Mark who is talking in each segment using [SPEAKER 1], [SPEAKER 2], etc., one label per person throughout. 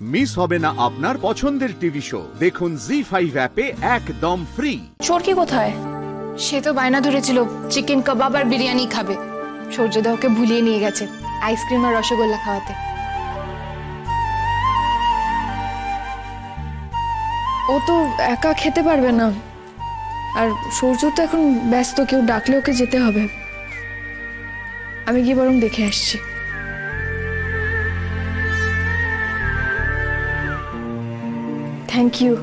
[SPEAKER 1] Miss হবে না আপনার পছন্দের টিভি শো। দেখুন জি5 অ্যাপে একদম ফ্রি।
[SPEAKER 2] চোরকি কোথায়?
[SPEAKER 3] সে তো বায়না ধরেছিল চিকেন কাবাব আর বিরিয়ানি খাবে। সূর্যদা ওকে ভুলিয়ে নিয়ে গেছে আইসক্রিম আর রসগোল্লা খাওয়াতে।
[SPEAKER 2] ও তো একা খেতে পারবে না, আর সূর্য তো এখন ব্যস্ত, কেউ ডাকলে ওকে যেতে হবে। আমি গিয়ে বরং দেখে আসছি। Thank you.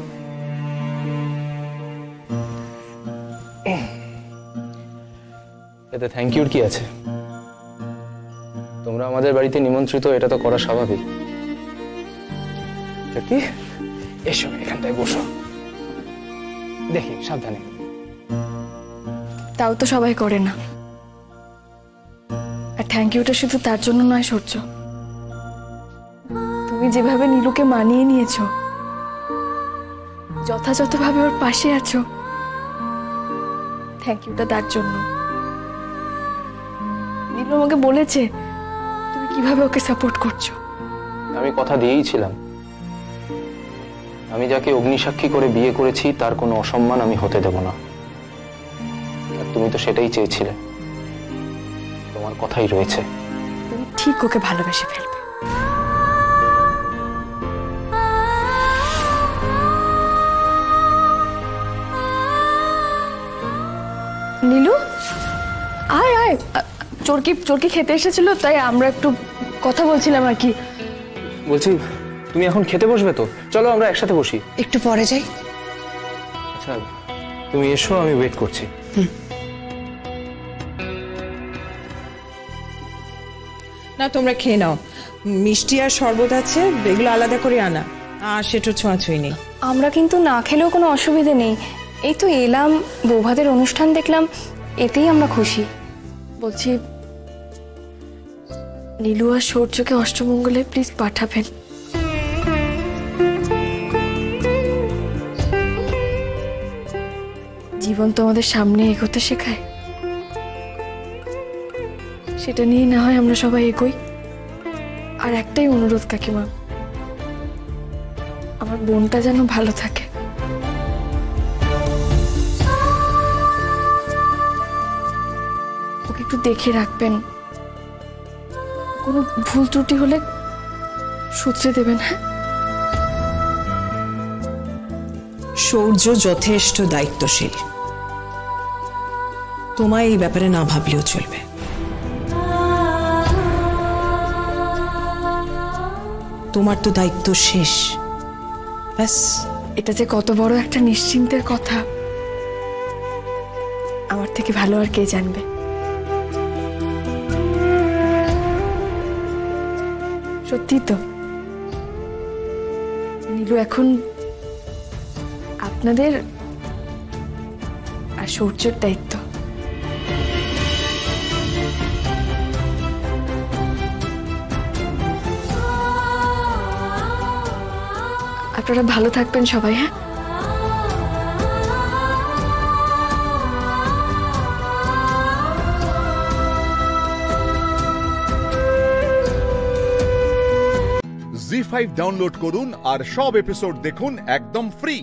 [SPEAKER 4] এতে থ্যাংক ইউর কি আছে? তোমরা আমাদের বাড়িতে নিমন্ত্রিত, এটা তো করা স্বাভাবিক। কি এসো এখানটায় বসো, দেখি সাবধানে।
[SPEAKER 2] তাও তো সবাই করে না। আর থ্যাংক ইউটা শুধু তার জন্য নয় সূর্য, তুমি যেভাবে নীলুকে মানিয়ে নিয়েছো, যথাযথভাবে ওর পাশে আছো, থ্যাংক ইউটা তার জন্য। নীলু আমাকে বলেছে তুমি কিভাবে ওকে সাপোর্ট করছো।
[SPEAKER 4] আমি কথা দিয়েইছিলাম, আমি যাকে অগ্নিসাক্ষী করে বিয়ে করেছি তার কোনো অসম্মান আমি হতে দেব না। আর তুমি তো সেটাই চেয়েছিলে, তোমার কথাই রয়েছে।
[SPEAKER 2] তুমি ঠিক ওকে ভালোবেসে ফেলবে। নীলু আয় আয়, চোরকি খেতে এসেছিল, তাই আমরা একটু কথা বলছিলাম আর কি।
[SPEAKER 4] বলছি তুমি এখন খেতে বসবে তো? চলো আমরা একসাথে বসি।
[SPEAKER 5] একটু পরে যাই।
[SPEAKER 4] আচ্ছা তুমি এসো, আমি ওয়েট করছি।
[SPEAKER 5] না তোমরা খেয়ে নাও, মিষ্টি আর শরবত আছে, এগুলো আলাদা করে আনা, আর সেটা ছোঁয়াছুঁই নেই।
[SPEAKER 2] আমরা কিন্তু না খেলেও কোনো অসুবিধে নেই। এই তো এলাম, বৌভাতের অনুষ্ঠান দেখলাম, এতেই আমরা খুশি। বলছি নীলু আর সূর্যকে অষ্টমঙ্গলে প্লিজ পাঠাবেন। জীবন তো আমাদের সামনে এগোতে শেখায়, সেটা নিয়ে না হয় আমরা সবাই এগোই। আর একটাই অনুরোধ কাকিমা, আমার বোনটা যেন ভালো থাকে। ওকে একটু দেখে রাখবেন, কোনো ভুল ত্রুটি হলে শুধরে দেবেন। হ্যাঁ,
[SPEAKER 5] সূর্য যথেষ্ট দায়িত্বশীল, তোমায় এই ব্যাপারে না ভাবলেও চলবে। তোমার তো দায়িত্ব শেষ, ব্যাস।
[SPEAKER 2] এটা যে কত বড় একটা নিশ্চিন্তের কথা, আমার থেকে ভালো আর কে জানবে। সত্যি তো নীলু এখন আপনাদের আর সূর্যের দায়িত্ব। আপনারা ভালো থাকবেন সবাই। হ্যাঁ,
[SPEAKER 1] জি5 ডাউনলোড করুন আর সব এপিসোড দেখুন একদম ফ্রি।